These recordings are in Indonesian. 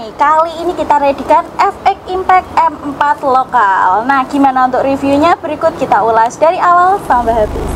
nih, kali ini kita readykan FX Impact M4 lokal. Nah, gimana untuk reviewnya? Berikut kita ulas dari awal sampai habis.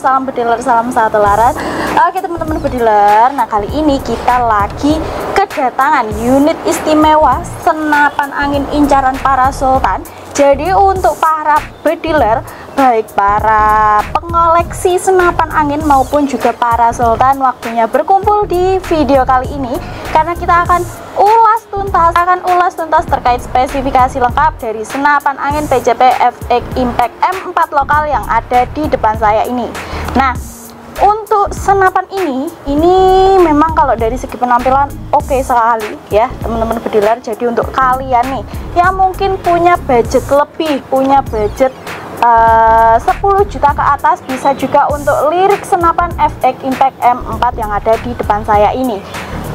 Bediler, salam satu laras. Oke teman-teman bediler, nah kali ini kita lagi kedatangan unit istimewa senapan angin incaran para sultan. Jadi untuk para bediler, baik para pengoleksi senapan angin maupun juga para sultan, waktunya berkumpul di video kali ini karena kita akan ulas tuntas terkait spesifikasi lengkap dari senapan angin PCP FX Impact M4 lokal yang ada di depan saya ini. Nah, untuk senapan ini memang kalau dari segi penampilan oke sekali ya teman-teman bediler. Jadi untuk kalian nih yang mungkin punya budget lebih, punya budget 10 juta ke atas, bisa juga untuk lirik senapan FX Impact M4 yang ada di depan saya ini.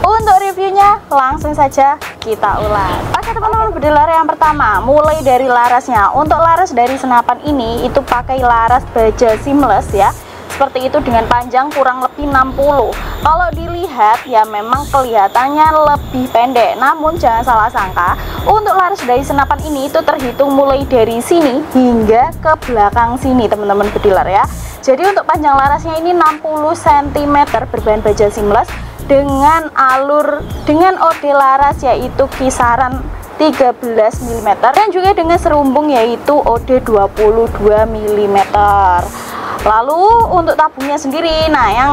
Untuk reviewnya langsung saja kita ulas. Oke teman-teman bediler, yang pertama mulai dari larasnya. Untuk laras dari senapan ini itu pakai laras baja seamless ya, seperti itu dengan panjang kurang lebih 60. Kalau dilihat ya memang kelihatannya lebih pendek, namun jangan salah sangka untuk laras dari senapan ini itu terhitung mulai dari sini hingga ke belakang sini teman-teman bediler ya. Jadi untuk panjang larasnya ini 60 cm berbahan baja seamless dengan OD laras yaitu kisaran 13 mm dan juga dengan serumbung yaitu OD 22 mm. Lalu untuk tabungnya sendiri, nah yang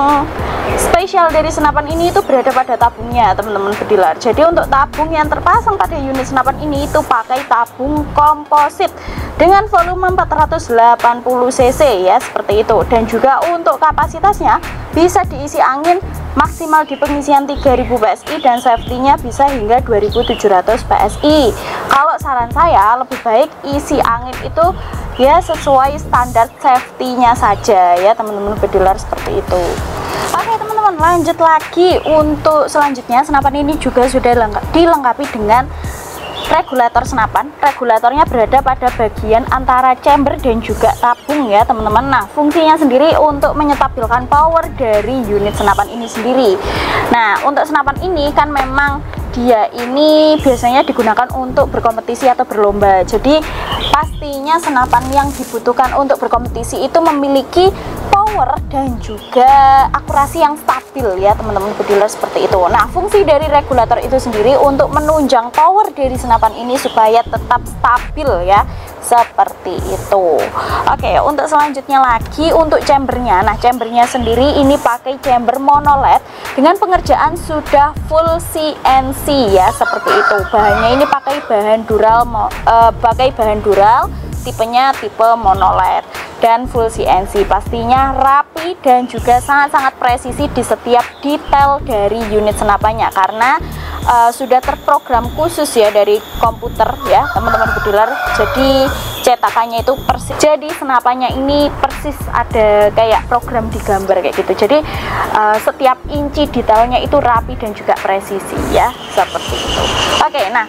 spesial dari senapan ini itu berada pada tabungnya teman-teman bediler. Jadi untuk tabung yang terpasang pada unit senapan ini itu pakai tabung komposit dengan volume 480 cc ya, seperti itu. Dan juga untuk kapasitasnya bisa diisi angin maksimal di pengisian 3000 PSI dan safety-nya bisa hingga 2700 PSI. Kalau saran saya lebih baik isi angin itu ya sesuai standar safety-nya saja ya teman-teman bediler, seperti itu. Oke teman-teman, lanjut lagi. Untuk selanjutnya senapan ini juga sudah dilengkapi dengan regulator senapan. Regulatornya berada pada bagian antara chamber dan juga tabung ya teman-teman. Nah fungsinya sendiri untuk menyetabilkan power dari unit senapan ini sendiri. Nah untuk senapan ini kan memang dia ini biasanya digunakan untuk berkompetisi atau berlomba. Jadi pastinya senapan yang dibutuhkan untuk berkompetisi itu memiliki power dan juga akurasi yang stabil ya teman-teman bediler, seperti itu. Nah fungsi dari regulator itu sendiri untuk menunjang power dari senapan ini supaya tetap stabil ya, seperti itu. Oke, untuk selanjutnya lagi untuk chambernya. Nah chambernya sendiri ini pakai chamber monoled dengan pengerjaan sudah full CNC ya, seperti itu. Bahannya ini pakai bahan dural, tipenya tipe monoled dan full CNC. Pastinya rapi dan juga sangat-sangat presisi di setiap detail dari unit senapannya karena sudah terprogram khusus ya dari komputer ya teman-teman bediler. Jadi cetakannya itu persis, jadi senapannya ini persis ada kayak program digambar kayak gitu. Jadi setiap inci detailnya itu rapi dan juga presisi ya, seperti itu. Oke, nah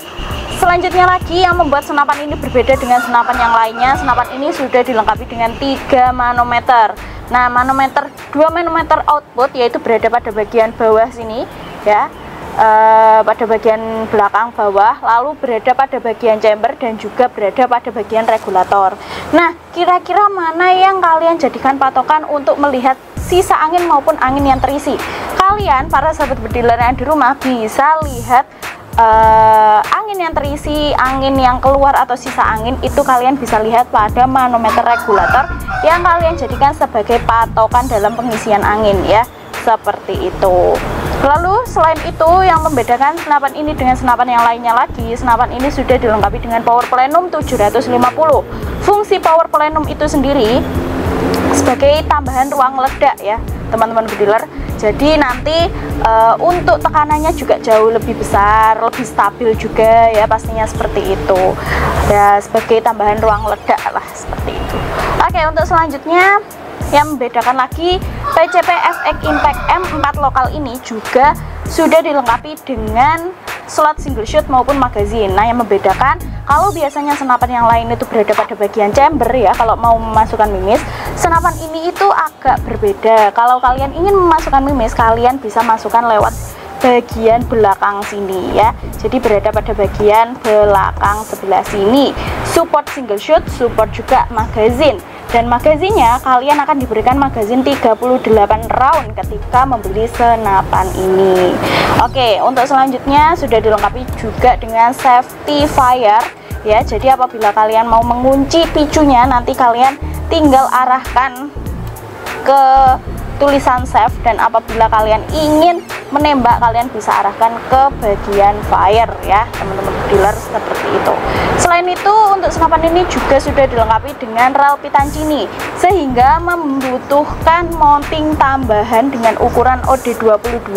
selanjutnya lagi yang membuat senapan ini berbeda dengan senapan yang lainnya, senapan ini sudah dilengkapi dengan 3 manometer. Nah manometer, 2 manometer output yaitu berada pada bagian bawah sini ya, pada bagian belakang bawah, lalu berada pada bagian chamber dan juga berada pada bagian regulator. Nah kira-kira mana yang kalian jadikan patokan untuk melihat sisa angin maupun angin yang terisi? Kalian para sahabat bediler yang di rumah bisa lihat angin yang terisi, angin yang keluar atau sisa angin itu kalian bisa lihat pada manometer regulator yang kalian jadikan sebagai patokan dalam pengisian angin ya, seperti itu. Lalu selain itu yang membedakan senapan ini dengan senapan yang lainnya lagi, senapan ini sudah dilengkapi dengan power plenum 750. Fungsi power plenum itu sendiri sebagai tambahan ruang ledak ya teman-teman bediler. Jadi nanti untuk tekanannya juga jauh lebih besar, lebih stabil juga ya, pastinya seperti itu ya, sebagai tambahan ruang ledak lah, seperti itu. Oke, untuk selanjutnya yang membedakan lagi, PCP FX Impact M4 lokal ini juga sudah dilengkapi dengan slot single shot maupun magazine. Nah, yang membedakan, kalau biasanya senapan yang lain itu berada pada bagian chamber ya, kalau mau memasukkan mimis, senapan ini itu agak berbeda. Kalau kalian ingin memasukkan mimis, kalian bisa masukkan lewat bagian belakang sini ya. Jadi berada pada bagian belakang sebelah sini. Support single shot, support juga magazine. Dan magazinnya kalian akan diberikan magazin 38 round ketika membeli senapan ini. Oke, untuk selanjutnya sudah dilengkapi juga dengan safety fire ya. Jadi apabila kalian mau mengunci picunya, nanti kalian tinggal arahkan ke tulisan save, dan apabila kalian ingin menembak, kalian bisa arahkan ke bagian fire ya, teman-teman dealer, seperti itu. Selain itu, untuk senapan ini juga sudah dilengkapi dengan rel pitancini, sehingga membutuhkan mounting tambahan dengan ukuran OD22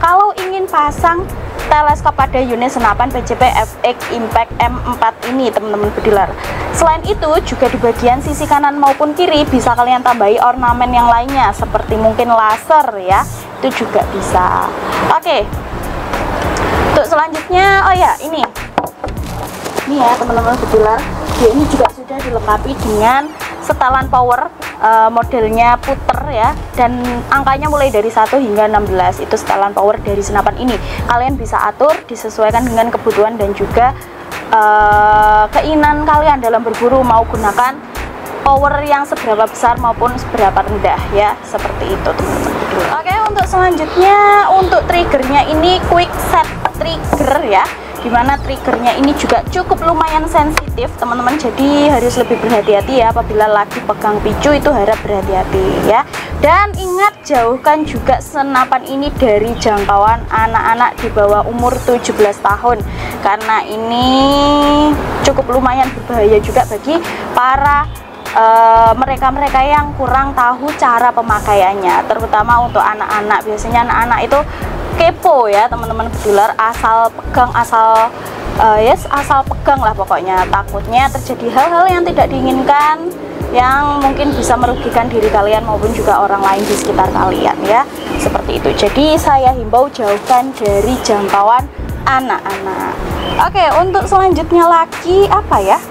kalau ingin pasang teleskop pada unit senapan PCP FX Impact M4 ini, teman-teman bediler. Selain itu, juga di bagian sisi kanan maupun kiri bisa kalian tambahi ornamen yang lainnya, seperti mungkin laser ya, itu juga bisa. Oke, untuk selanjutnya, oh ya, ini ya teman-teman bediler, ini juga sudah dilengkapi dengan setelan power, modelnya puter ya, dan angkanya mulai dari 1 hingga 16. Itu setelan power dari senapan ini. Kalian bisa atur disesuaikan dengan kebutuhan dan juga keinginan kalian dalam berburu, mau gunakan power yang seberapa besar maupun seberapa rendah ya, seperti itu teman-teman. Oke, untuk selanjutnya, untuk triggernya ini quick set trigger ya, dimana triggernya ini juga cukup lumayan sensitif teman-teman, jadi harus lebih berhati-hati ya. Apabila lagi pegang picu itu harap berhati-hati ya. Dan ingat, jauhkan juga senapan ini dari jangkauan anak-anak di bawah umur 17 tahun, karena ini cukup lumayan berbahaya juga bagi para mereka-mereka yang kurang tahu cara pemakaiannya, terutama untuk anak-anak. Biasanya anak-anak itu kepo ya teman-teman bediler, asal pegang, asal pegang lah pokoknya. Takutnya terjadi hal-hal yang tidak diinginkan, yang mungkin bisa merugikan diri kalian maupun juga orang lain di sekitar kalian ya, seperti itu. Jadi saya himbau jauhkan dari jangkauan anak-anak. Oke, untuk selanjutnya lagi apa ya,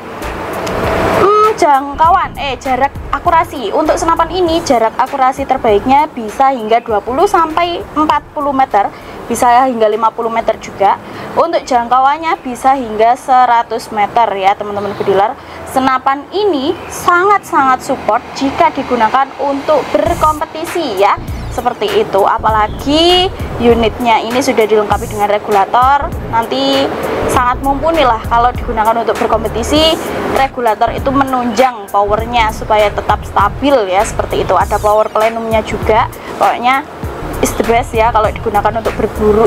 jangkauan jarak akurasi. Untuk senapan ini jarak akurasi terbaiknya bisa hingga 20 sampai 40 meter, bisa hingga 50 meter juga. Untuk jangkauannya bisa hingga 100 meter ya teman-teman bediler. Senapan ini sangat-sangat support jika digunakan untuk berkompetisi ya, seperti itu. Apalagi unitnya ini sudah dilengkapi dengan regulator, nanti sangat mumpuni lah kalau digunakan untuk berkompetisi. Regulator itu menunjang powernya supaya tetap stabil ya, seperti itu. Ada power plenumnya juga, pokoknya is the best ya kalau digunakan untuk berburu,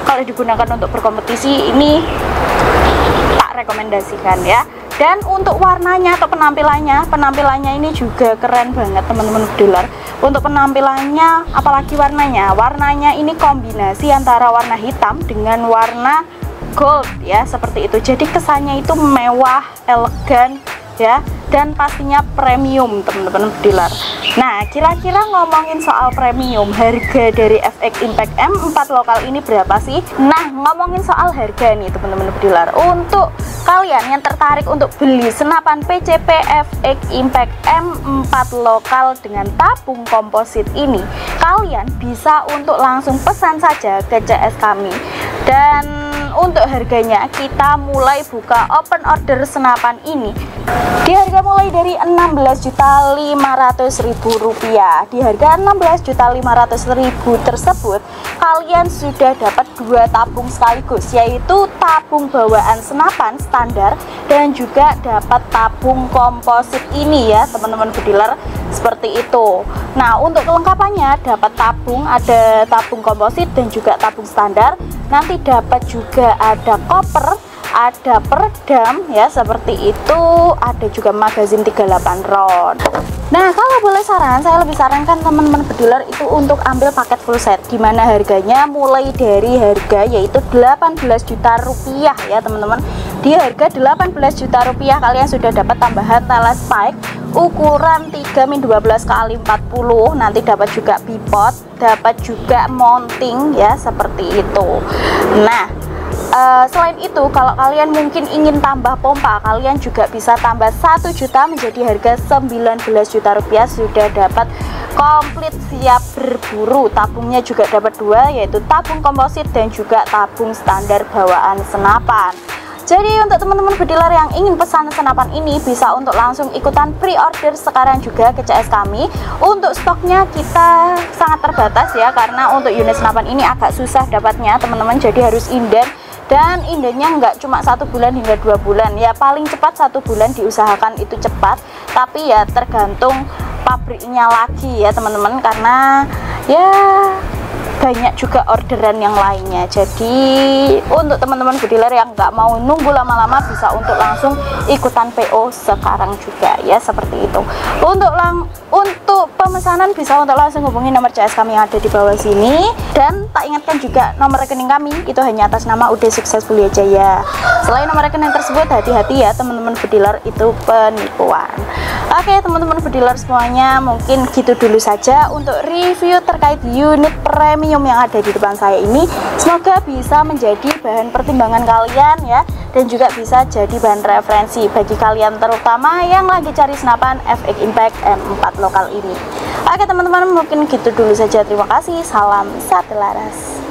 kalau digunakan untuk berkompetisi ini tak rekomendasikan ya. Dan untuk warnanya atau penampilannya ini juga keren banget teman-teman bediler. Untuk penampilannya, apalagi warnanya ini kombinasi antara warna hitam dengan warna gold ya, seperti itu. Jadi kesannya itu mewah, elegan ya, dan pastinya premium teman-teman bediler. Nah, kira-kira ngomongin soal premium, harga dari FX Impact M4 lokal ini berapa sih? Nah, ngomongin soal harga nih teman-teman bediler, untuk kalian yang tertarik untuk beli senapan PCP FX Impact M4 lokal dengan tabung komposit ini, kalian bisa untuk langsung pesan saja ke CS kami. Dan untuk harganya kita mulai buka open order senapan ini di harga mulai dari Rp16.500.000. Di harga Rp16.500.000 tersebut kalian sudah dapat 2 tabung sekaligus, yaitu tabung bawaan senapan standar dan juga dapat tabung komposit ini ya teman-teman bediler, seperti itu. Nah, untuk kelengkapannya dapat tabung, ada tabung komposit dan juga tabung standar. Nanti dapat juga ada koper, ada peredam ya seperti itu, ada juga magazin 38 round. Nah, kalau boleh saran, saya lebih sarankan teman-teman bediler itu untuk ambil paket full set, dimana harganya mulai dari harga yaitu 18 juta rupiah ya teman-teman. Di harga 18 juta rupiah kalian sudah dapat tambahan telespike ukuran 3-12 kali 40, nanti dapat juga bipod, dapat juga mounting ya seperti itu. Nah, selain itu kalau kalian mungkin ingin tambah pompa, kalian juga bisa tambah 1 juta menjadi harga 19 juta rupiah, sudah dapat komplit siap berburu. Tabungnya juga dapat 2, yaitu tabung komposit dan juga tabung standar bawaan senapan. Jadi untuk teman-teman bediler yang ingin pesan senapan ini bisa untuk langsung ikutan pre-order sekarang juga ke CS kami. Untuk stoknya kita sangat terbatas ya, karena untuk unit senapan ini agak susah dapatnya teman-teman, jadi harus inden. Dan indennya nggak cuma 1 bulan hingga 2 bulan ya, paling cepat 1 bulan diusahakan itu cepat, tapi ya tergantung pabriknya lagi ya teman-teman, karena ya banyak juga orderan yang lainnya. Jadi untuk teman-teman bediler yang nggak mau nunggu lama-lama bisa untuk langsung ikutan PO sekarang juga ya seperti itu. Untuk pemesanan bisa untuk langsung hubungi nomor CS kami yang ada di bawah sini, dan tak ingatkan juga nomor rekening kami itu hanya atas nama UD Sukses Mulia Jaya. Selain nomor rekening tersebut, hati-hati ya teman-teman bediler, itu penipuan. Oke teman-teman bediler semuanya, mungkin gitu dulu saja untuk review terkait unit premium yang ada di depan saya ini. Semoga bisa menjadi bahan pertimbangan kalian ya, dan juga bisa jadi bahan referensi bagi kalian terutama yang lagi cari senapan FX Impact M4 lokal ini. Oke teman-teman, mungkin gitu dulu saja. Terima kasih, salam satu laras.